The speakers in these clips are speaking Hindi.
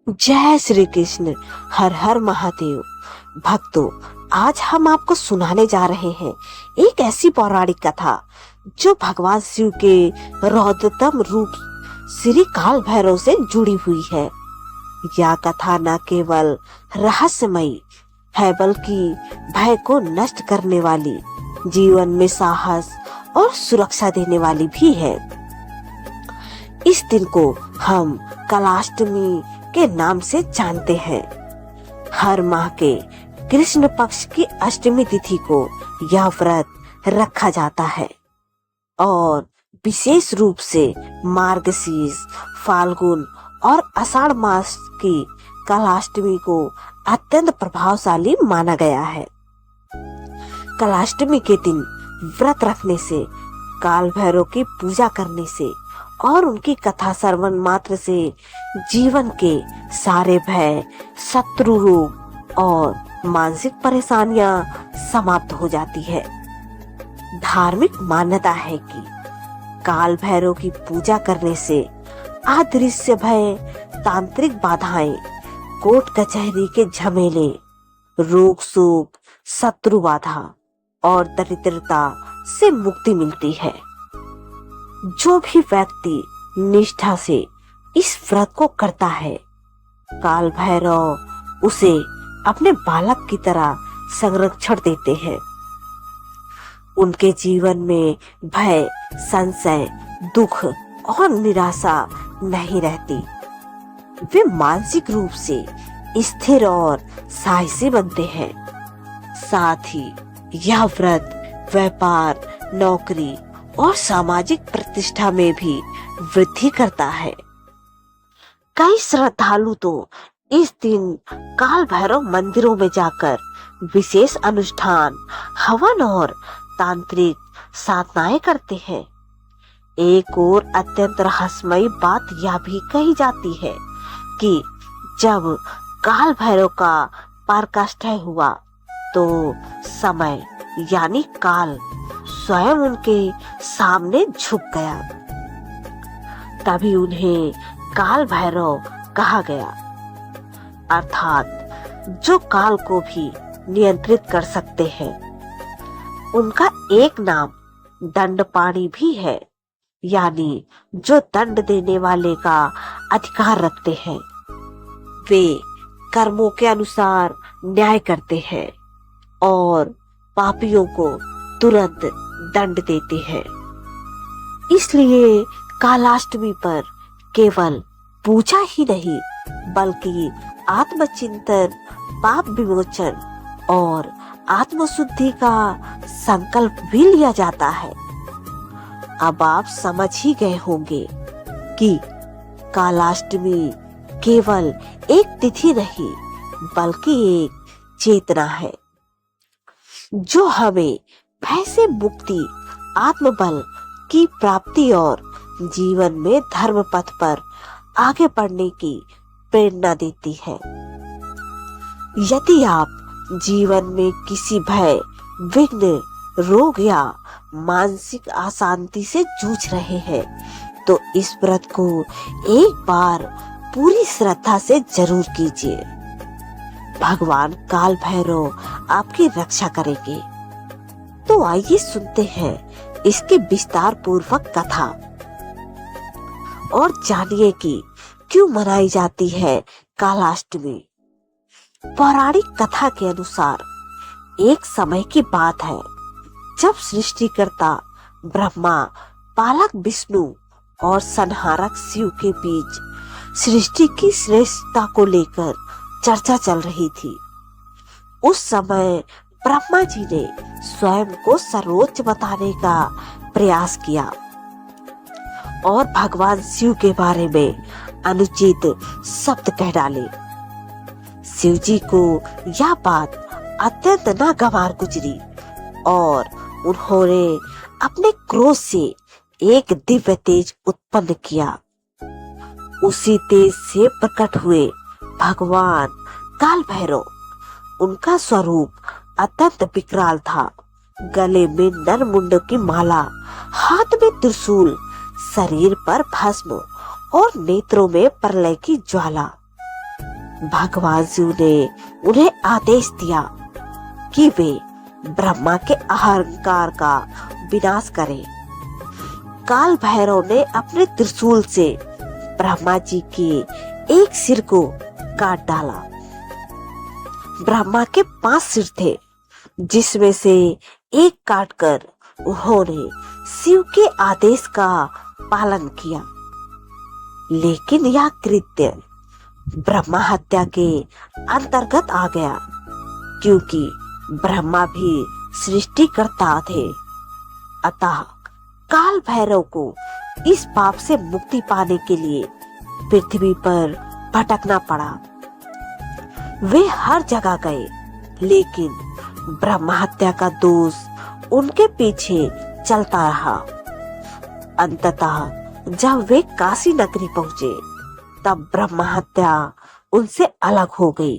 जय श्री कृष्ण। हर हर महादेव। भक्तों, आज हम आपको सुनाने जा रहे हैं एक ऐसी पौराणिक कथा जो भगवान शिव के रौद्रतम रूप श्री काल भैरव से जुड़ी हुई है। यह कथा न केवल रहस्यमयी है बल्कि भय को नष्ट करने वाली, जीवन में साहस और सुरक्षा देने वाली भी है। इस दिन को हम कलाष्टमी के नाम से जानते हैं। हर माह के कृष्ण पक्ष की अष्टमी तिथि को यह व्रत रखा जाता है और विशेष रूप से मार्गशीर्ष, फाल्गुन और आषाढ़ मास की कलाष्टमी को अत्यंत प्रभावशाली माना गया है। कलाष्टमी के दिन व्रत रखने से, काल भैरव की पूजा करने से और उनकी कथा श्रवण मात्र से जीवन के सारे भय, शत्रु रोग और मानसिक परेशानियां समाप्त हो जाती है। धार्मिक मान्यता है कि काल भैरव की पूजा करने से अदृश्य भय, तांत्रिक बाधाएं, कोर्ट कचहरी के झमेले, रोग शोक, शत्रु बाधा और दरिद्रता से मुक्ति मिलती है। जो भी व्यक्ति निष्ठा से इस व्रत को करता है, काल भैरव उसे अपने बालक की तरह संरक्षण देते हैं। उनके जीवन में भय, संशय, दुख और निराशा नहीं रहती। वे मानसिक रूप से स्थिर और साहसी बनते हैं। साथ ही यह व्रत व्यापार, नौकरी और सामाजिक प्रतिष्ठा में भी वृद्धि करता है। कई श्रद्धालु तो इस दिन काल भैरव मंदिरों में जाकर विशेष अनुष्ठान, हवन और तांत्रिक साधनाएं करते हैं। एक और अत्यंत रहस्यमयी बात यह भी कही जाती है कि जब काल भैरव का पराकाष्ठा हुआ तो समय यानी काल स्वयं उनके सामने झुक गया। तभी उन्हें काल भैरव कहा गया, अर्थात जो काल को भी नियंत्रित कर सकते हैं। उनका एक नाम दंडपाणी भी है, यानी जो दंड देने वाले का अधिकार रखते हैं। वे कर्मों के अनुसार न्याय करते हैं और पापियों को तुरंत दंड देते हैं। इसलिए कालाष्टमी पर केवल पूजा ही नहीं बल्कि आत्मचिंतन, पाप विमोचन और आत्मशुद्धि का संकल्प भी लिया जाता है। अब आप समझ ही गए होंगे कि कालाष्टमी केवल एक तिथि नहीं बल्कि एक चेतना है जो हमें भय से मुक्ति, आत्मबल की प्राप्ति और जीवन में धर्म पथ पर आगे बढ़ने की प्रेरणा देती है। यदि आप जीवन में किसी भय, विघ्न, रोग या मानसिक अशांति से जूझ रहे हैं तो इस व्रत को एक बार पूरी श्रद्धा से जरूर कीजिए। भगवान काल भैरव आपकी रक्षा करेंगे। तो आइए सुनते हैं इसकी विस्तार पूर्वक कथा और जानिए कि क्यों मनाई जाती है कालाष्टमी। पौराणिक कथा के अनुसार एक समय की बात है जब सृष्टिकर्ता ब्रह्मा, पालक विष्णु और संहारक शिव के बीच सृष्टि की श्रेष्ठता को लेकर चर्चा चल रही थी। उस समय ब्रह्मा जी ने स्वयं को सर्वोच्च बताने का प्रयास किया और भगवान शिव के बारे में अनुचित शब्द कह डाले। शिव जी को यह बात अत्यंत नागवार गुजरी और उन्होंने अपने क्रोध से एक दिव्य तेज उत्पन्न किया। उसी तेज से प्रकट हुए भगवान काल भैरव। उनका स्वरूप अत्यंत विकराल था। गले में नरमुंड की माला, हाथ में त्रिशूल, शरीर पर भस्म और नेत्रों में प्रलय की ज्वाला। भगवान शिव ने उन्हें आदेश दिया कि वे ब्रह्मा के अहंकार का विनाश करें। काल भैरव ने अपने त्रिशूल से ब्रह्मा जी के एक सिर को काट डाला। ब्रह्मा के 5 सिर थे, जिसमें से एक काटकर उन्होंने शिव के आदेश का पालन किया। लेकिन यह कृत्य ब्रह्मा हत्या के अंतर्गत आ गया, क्योंकि ब्रह्मा भी सृष्टिकर्ता थे। अतः काल भैरव को इस पाप से मुक्ति पाने के लिए पृथ्वी पर भटकना पड़ा। वे हर जगह गए, लेकिन ब्रह्मा हत्या का दोष उनके पीछे चलता रहा। अंततः जब वे काशी नगरी पहुंचे, तब ब्रह्मा हत्या उनसे अलग हो गई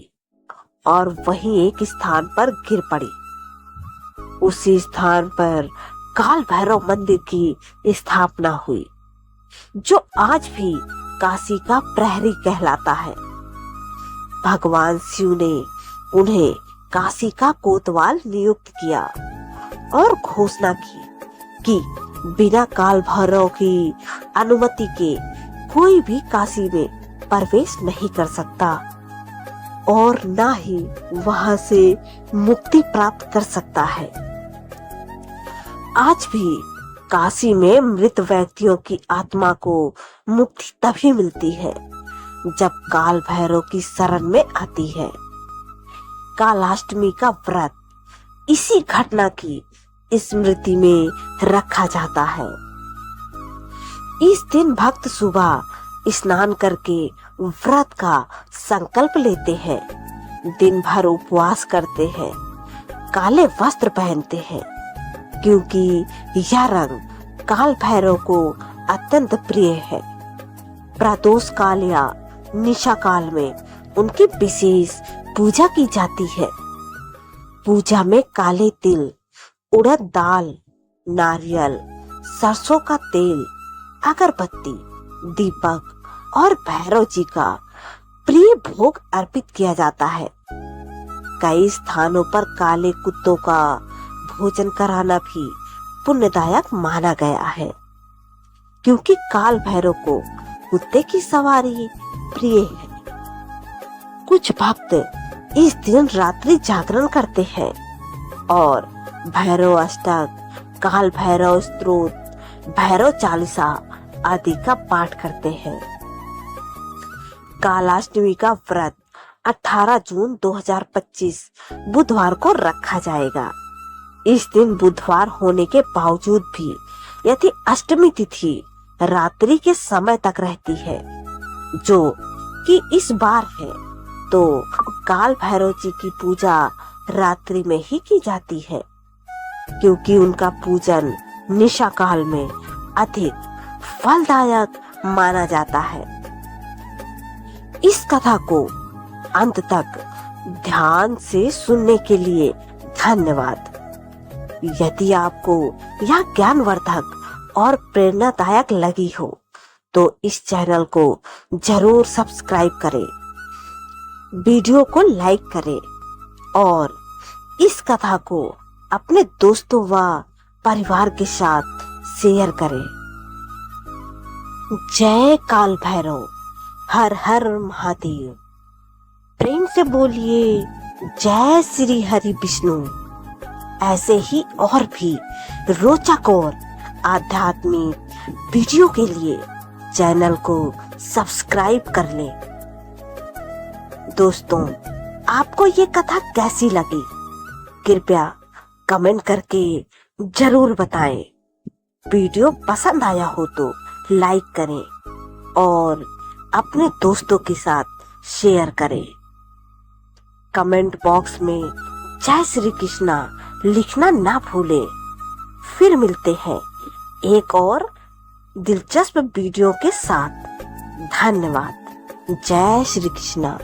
और वहीं एक स्थान पर गिर पड़ी। उसी स्थान पर काल भैरव मंदिर की स्थापना हुई, जो आज भी काशी का प्रहरी कहलाता है। भगवान शिव ने उन्हें काशी का कोतवाल नियुक्त किया और घोषणा की कि बिना काल भैरव की अनुमति के कोई भी काशी में प्रवेश नहीं कर सकता और ना ही वहां से मुक्ति प्राप्त कर सकता है। आज भी काशी में मृत व्यक्तियों की आत्मा को मुक्ति तभी मिलती है जब काल भैरव की शरण में आती है। कालाष्टमी का व्रत इसी घटना की स्मृति में रखा जाता है। इस दिन भक्त सुबह स्नान करके व्रत का संकल्प लेते हैं, दिन भर उपवास करते हैं, काले वस्त्र पहनते हैं, क्योंकि यह रंग काल भैरव को अत्यंत प्रिय है। प्रदोष काल या निशा काल में उनकी विशेष पूजा की जाती है। पूजा में काले तिल, उड़द दाल, नारियल, सरसों का तेल, अगरबत्ती, दीपक और भैरव जी का प्रिय भोग अर्पित किया जाता है। कई स्थानों पर काले कुत्तों का भोजन कराना भी पुण्यदायक माना गया है, क्योंकि काल भैरव को कुत्ते की सवारी प्रिय है। कुछ भक्त इस दिन रात्रि जागरण करते हैं और भैरव अष्टक, काल भैरव स्तोत्र, भैरव चालीसा आदि का पाठ करते हैं। कालाष्टमी का व्रत 18 जून 2025 बुधवार को रखा जाएगा। इस दिन बुधवार होने के बावजूद भी यदि अष्टमी तिथि रात्रि के समय तक रहती है, जो कि इस बार है, तो काल भैरव जी की पूजा रात्रि में ही की जाती है, क्योंकि उनका पूजन निशा काल में अधिक फलदायक माना जाता है। इस कथा को अंत तक ध्यान से सुनने के लिए धन्यवाद। यदि आपको यह ज्ञानवर्धक और प्रेरणादायक लगी हो, तो इस चैनल को जरूर सब्सक्राइब करें, वीडियो को लाइक करें और इस कथा को अपने दोस्तों व परिवार के साथ शेयर करें। जय काल भैरव, हर हर महादेव। प्रेम से बोलिए जय श्री हरि विष्णु। ऐसे ही और भी रोचक और आध्यात्मिक वीडियो के लिए चैनल को सब्सक्राइब कर लें। दोस्तों, आपको ये कथा कैसी लगी, कृपया कमेंट करके जरूर बताएं। वीडियो पसंद आया हो तो लाइक करें और अपने दोस्तों के साथ शेयर करें। कमेंट बॉक्स में जय श्री कृष्णा लिखना ना भूलें। फिर मिलते हैं एक और दिलचस्प वीडियो के साथ। धन्यवाद। जय श्री कृष्णा।